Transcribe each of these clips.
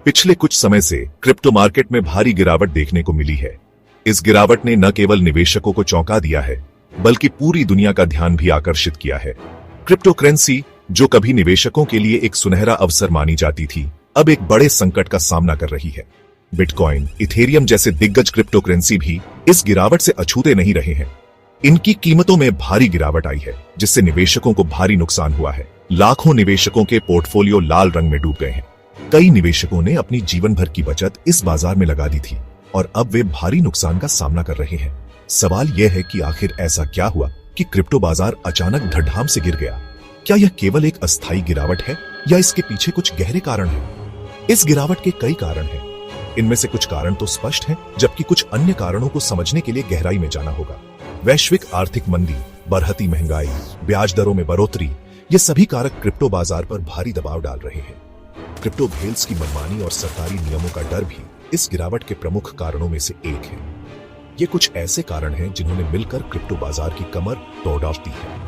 पिछले कुछ समय से क्रिप्टो मार्केट में भारी गिरावट देखने को मिली है। इस गिरावट ने न केवल निवेशकों को चौंका दिया है, बल्कि पूरी दुनिया का ध्यान भी आकर्षित किया है। क्रिप्टो करेंसी, जो कभी निवेशकों के लिए एक सुनहरा अवसर मानी जाती थी, अब एक बड़े संकट का सामना कर रही है। बिटकॉइन, इथेरियम जैसे दिग्गज क्रिप्टो करेंसी भी इस गिरावट से अछूते नहीं रहे हैं। इनकी कीमतों में भारी गिरावट आई है, जिससे निवेशकों को भारी नुकसान हुआ है। लाखों निवेशकों के पोर्टफोलियो लाल रंग में डूब गए हैं। कई निवेशकों ने अपनी जीवन भर की बचत इस बाजार में लगा दी थी और अब वे भारी नुकसान का सामना कर रहे हैं। सवाल यह है कि आखिर ऐसा क्या हुआ कि क्रिप्टो बाजार अचानक धड़ाम से गिर गया? क्या यह केवल एक अस्थायी गिरावट है या इसके पीछे कुछ गहरे कारण हैं? इस गिरावट के कई कारण हैं। इनमें से कुछ कारण तो स्पष्ट हैं, जबकि कुछ अन्य कारणों को समझने के लिए गहराई में जाना होगा। वैश्विक आर्थिक मंदी, बढ़ती महंगाई, ब्याज दरों में बढ़ोतरी, ये सभी कारक क्रिप्टो बाजार पर भारी दबाव डाल रहे हैं। क्रिप्टो भेल्स की मनमानी और सरकारी नियमों का डर भी इस गिरावट के प्रमुख कारणों में से एक है। ये कुछ ऐसे कारण हैं जिन्होंने मिलकर क्रिप्टो बाजार की कमर तोड़ दी है।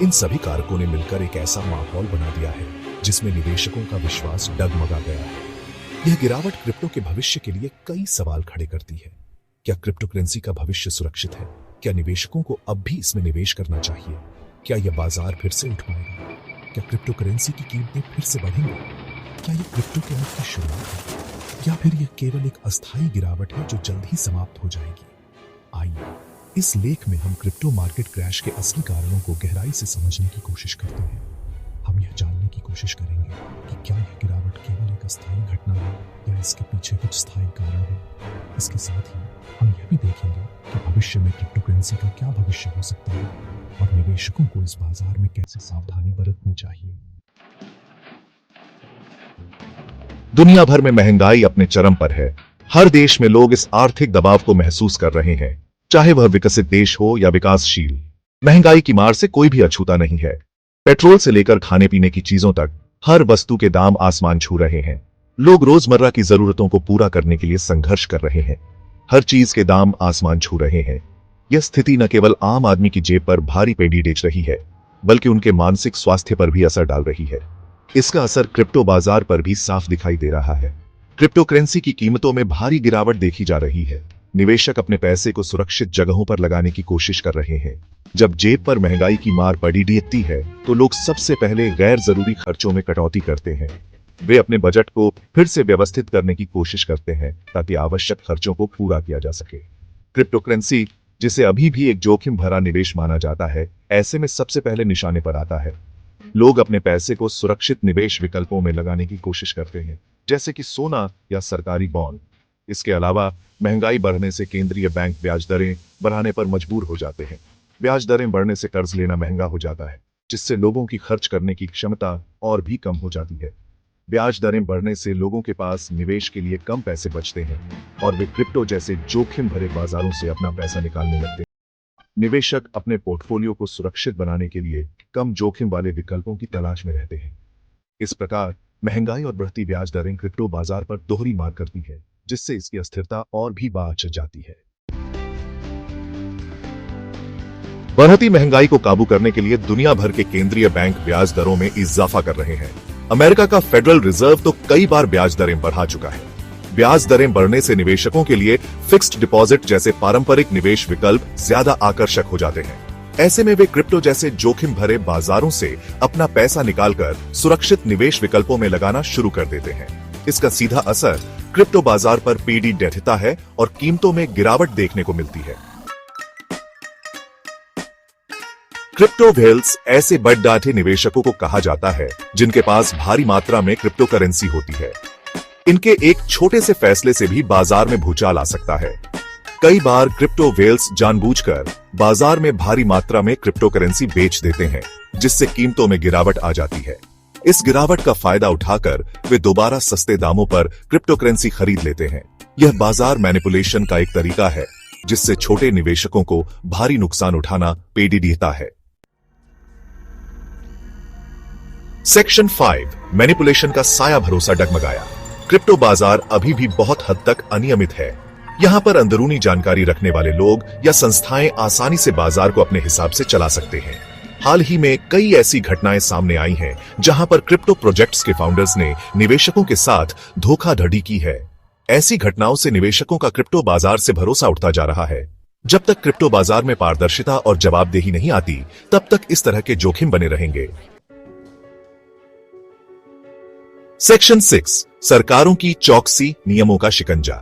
इन सभी कारकों ने मिलकर एक ऐसा माहौल बना दिया है जिसमें निवेशकों का विश्वास डगमगा गया है। यह गिरावट क्रिप्टो के भविष्य के लिए कई सवाल खड़े करती है। क्या क्रिप्टो करेंसी का भविष्य सुरक्षित है? क्या निवेशकों को अब भी इसमें निवेश करना चाहिए? क्या यह बाजार फिर से उठ पाएगा? क्या क्रिप्टो करेंसी की कीमतें फिर से बढ़ेंगी? क्या यह क्रिप्टो के अंत की शुरुआत है या फिर यह केवल एक अस्थायी गिरावट है जो जल्द ही समाप्त हो जाएगी? आइए इस लेख में हम क्रिप्टो मार्केट क्रैश के असली कारणों को गहराई से समझने की कोशिश करते हैं। हम यह जानने की कोशिश करेंगे कि क्या यह गिरावट केवल एक अस्थायी घटना है या इसके पीछे कुछ स्थायी कारण है। इसके साथ ही हम यह भी देखेंगे कि भविष्य में क्रिप्टो करेंसी का क्या भविष्य हो सकता है और निवेशकों को इस बाजार में कैसे सावधानी बरतनी चाहिए। दुनिया भर में महंगाई अपने चरम पर है। हर देश में लोग इस आर्थिक दबाव को महसूस कर रहे हैं, चाहे वह विकसित देश हो या विकासशील। महंगाई की मार से कोई भी अछूता नहीं है। पेट्रोल से लेकर खाने पीने की चीजों तक हर वस्तु के दाम आसमान छू रहे हैं। लोग रोजमर्रा की जरूरतों को पूरा करने के लिए संघर्ष कर रहे हैं। हर चीज के दाम आसमान छू रहे हैं। यह स्थिति न केवल आम आदमी की जेब पर भारी पेड़ी डेच रही है, बल्कि उनके मानसिक स्वास्थ्य पर भी असर डाल रही है। इसका असर क्रिप्टो बाजार पर भी साफ दिखाई दे रहा है। क्रिप्टो करेंसी की कीमतों में भारी गिरावट देखी जा रही है। निवेशक अपने पैसे को सुरक्षित जगहों पर लगाने की कोशिश कर रहे हैं। जब जेब पर महंगाई की मार पड़ी दिखती है, तो लोग सबसे पहले गैर जरूरी खर्चों में कटौती करते हैं। वे अपने बजट को फिर से व्यवस्थित करने की कोशिश करते हैं ताकि आवश्यक खर्चों को पूरा किया जा सके। क्रिप्टो करेंसी, जिसे अभी भी एक जोखिम भरा निवेश माना जाता है, ऐसे में सबसे पहले निशाने पर आता है। लोग अपने पैसे को सुरक्षित निवेश विकल्पों में लगाने की कोशिश करते हैं, जैसे कि सोना या सरकारी बॉन्ड। इसके अलावा महंगाई बढ़ने से केंद्रीय बैंक ब्याज दरें बढ़ाने पर मजबूर हो जाते हैं। ब्याज दरें बढ़ने से कर्ज लेना महंगा हो जाता है, जिससे लोगों की खर्च करने की क्षमता और भी कम हो जाती है। ब्याज दरें बढ़ने से लोगों के पास निवेश के लिए कम पैसे बचते हैं और वे क्रिप्टो जैसे जोखिम भरे बाजारों से अपना पैसा निकालने लगते हैं। निवेशक अपने पोर्टफोलियो को सुरक्षित बनाने के लिए कम जोखिम वाले विकल्पों की तलाश में रहते हैं। इस प्रकार महंगाई और बढ़ती ब्याज दरें क्रिप्टो बाजार पर दोहरी मार करती है, जिससे इसकी अस्थिरता और भी बढ़ जाती है। बढ़ती महंगाई को काबू करने के लिए दुनिया भर के केंद्रीय बैंक ब्याज दरों में इजाफा कर रहे हैं। अमेरिका का फेडरल रिजर्व तो कई बार ब्याज दरें बढ़ा चुका है। ब्याज दरें बढ़ने से निवेशकों के लिए फिक्स्ड डिपॉजिट जैसे पारंपरिक निवेश विकल्प ज्यादा आकर्षक हो जाते हैं। ऐसे में वे क्रिप्टो जैसे जोखिम भरे बाजारों से अपना पैसा निकालकर सुरक्षित निवेश विकल्पों में लगाना शुरू कर देते हैं। इसका सीधा असर क्रिप्टो बाजार पर पीढ़ी रहता है और कीमतों में गिरावट देखने को मिलती है। क्रिप्टो व्हेल्स ऐसे बड़े निवेशकों को कहा जाता है जिनके पास भारी मात्रा में क्रिप्टो करेंसी होती है। इनके एक छोटे से फैसले से भी बाजार में भूचाल आ सकता है। कई बार क्रिप्टो व्हेल्स जानबूझकर बाजार में भारी मात्रा में क्रिप्टो करेंसी बेच देते हैं, जिससे कीमतों में गिरावट आ जाती है। इस गिरावट का फायदा उठाकर वे दोबारा सस्ते दामों पर क्रिप्टो करेंसी खरीद लेते हैं। यह बाजार मैनिपुलेशन का एक तरीका है, जिससे छोटे निवेशकों को भारी नुकसान उठाना पेड़ी देता है। सेक्शन 5 मैनिपुलेशन का साया भरोसा डगमगाया। क्रिप्टो बाजार अभी भी बहुत हद तक अनियमित है। यहाँ पर अंदरूनी जानकारी रखने वाले लोग या संस्थाएं आसानी से बाजार को अपने हिसाब से चला सकते हैं। हाल ही में कई ऐसी घटनाएं सामने आई हैं जहां पर क्रिप्टो प्रोजेक्ट्स के फाउंडर्स ने निवेशकों के साथ धोखाधड़ी की है। ऐसी घटनाओं से निवेशकों का क्रिप्टो बाजार से भरोसा उठता जा रहा है। जब तक क्रिप्टो बाजार में पारदर्शिता और जवाबदेही नहीं आती, तब तक इस तरह के जोखिम बने रहेंगे। सेक्शन 6, सरकारों की चौकसी, नियमों का शिकंजा।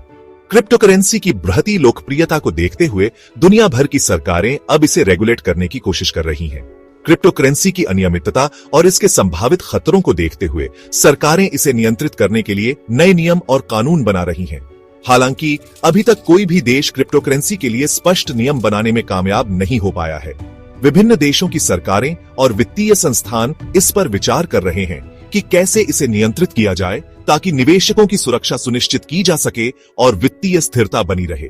क्रिप्टो करेंसी की बढ़ती लोकप्रियता को देखते हुए दुनिया भर की सरकारें अब इसे रेगुलेट करने की कोशिश कर रही हैं। क्रिप्टो करेंसी की अनियमितता और इसके संभावित खतरों को देखते हुए सरकारें इसे नियंत्रित करने के लिए नए नियम और कानून बना रही हैं। हालांकि अभी तक कोई भी देश क्रिप्टो करेंसी के लिए स्पष्ट नियम बनाने में कामयाब नहीं हो पाया है। विभिन्न देशों की सरकारें और वित्तीय संस्थान इस पर विचार कर रहे हैं कि कैसे इसे नियंत्रित किया जाए ताकि निवेशकों की सुरक्षा सुनिश्चित की जा सके और वित्तीय स्थिरता बनी रहे।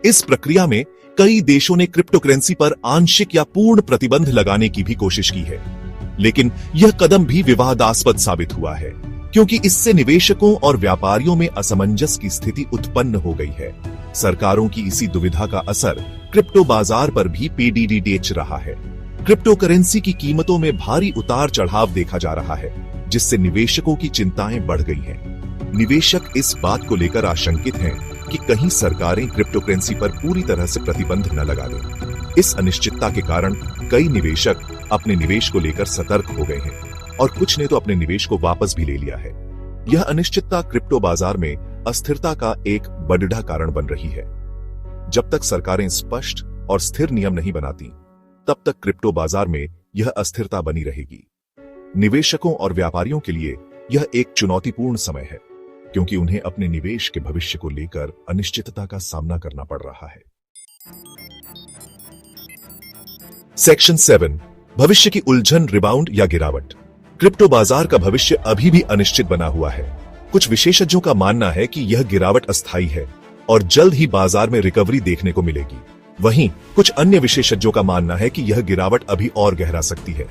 इस प्रक्रिया में कई देशों ने क्रिप्टो करेंसी पर आंशिक या पूर्ण प्रतिबंध लगाने की भी कोशिश की है, लेकिन यह कदम भी विवादास्पद साबित हुआ है क्योंकि इससे निवेशकों और व्यापारियों में असमंजस की स्थिति उत्पन्न हो गई है। सरकारों की इसी दुविधा का असर क्रिप्टो बाजार पर भी पीडीडीएच रहा है। क्रिप्टो करेंसी की कीमतों में भारी उतार चढ़ाव देखा जा रहा है, जिससे निवेशकों की चिंताएं बढ़ गई हैं। निवेशक इस बात को लेकर आशंकित हैं कि कहीं सरकारें क्रिप्टो करेंसी पर पूरी तरह से प्रतिबंध न लगा दें। इस अनिश्चितता के कारण कई निवेशक अपने निवेश को लेकर सतर्क हो गए हैं और कुछ ने तो अपने निवेश को वापस भी ले लिया है। यह अनिश्चितता क्रिप्टो बाजार में अस्थिरता का एक बड़ा कारण बन रही है। जब तक सरकारें स्पष्ट और स्थिर नियम नहीं बनाती, तब तक क्रिप्टो बाजार में यह अस्थिरता बनी रहेगी। निवेशकों और व्यापारियों के लिए यह एक चुनौतीपूर्ण समय है, क्योंकि उन्हें अपने निवेश के भविष्य को लेकर अनिश्चितता का सामना करना पड़ रहा है। सेक्शन 7, भविष्य की उलझन, रिबाउंड या गिरावट। क्रिप्टो बाजार का भविष्य अभी भी अनिश्चित बना हुआ है। कुछ विशेषज्ञों का मानना है कि यह गिरावट अस्थायी है और जल्द ही बाजार में रिकवरी देखने को मिलेगी। वहीं कुछ अन्य विशेषज्ञों का मानना है कि यह गिरावट अभी और गहरा सकती है।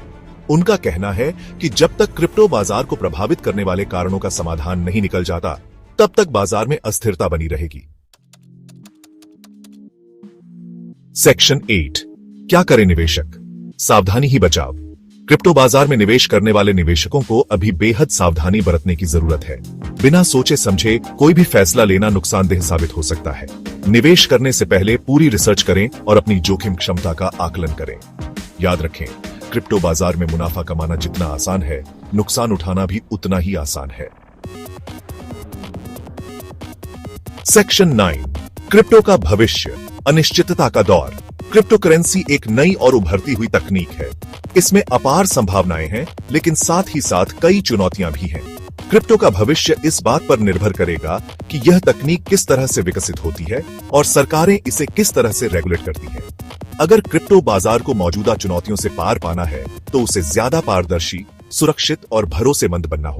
उनका कहना है कि जब तक क्रिप्टो बाजार को प्रभावित करने वाले कारणों का समाधान नहीं निकल जाता, तब तक बाजार में अस्थिरता बनी रहेगी। सेक्शन 8, क्या करे निवेशक, सावधानी ही बचाव। क्रिप्टो बाजार में निवेश करने वाले निवेशकों को अभी बेहद सावधानी बरतने की जरूरत है। बिना सोचे समझे कोई भी फैसला लेना नुकसानदेह साबित हो सकता है। निवेश करने से पहले पूरी रिसर्च करें और अपनी जोखिम क्षमता का आकलन करें। याद रखें, क्रिप्टो बाजार में मुनाफा कमाना जितना आसान है, नुकसान उठाना भी उतना ही आसान है। सेक्शन 9, क्रिप्टो का भविष्य, अनिश्चितता का दौर। क्रिप्टो करेंसी एक नई और उभरती हुई तकनीक है। इसमें अपार संभावनाएं हैं, लेकिन साथ ही साथ कई चुनौतियां भी हैं। क्रिप्टो का भविष्य इस बात पर निर्भर करेगा कि यह तकनीक किस तरह से विकसित होती है और सरकारें इसे किस तरह से रेगुलेट करती हैं। अगर क्रिप्टो बाजार को मौजूदा चुनौतियों से पार पाना है, तो उसे ज्यादा पारदर्शी, सुरक्षित और भरोसेमंद बनना होगा।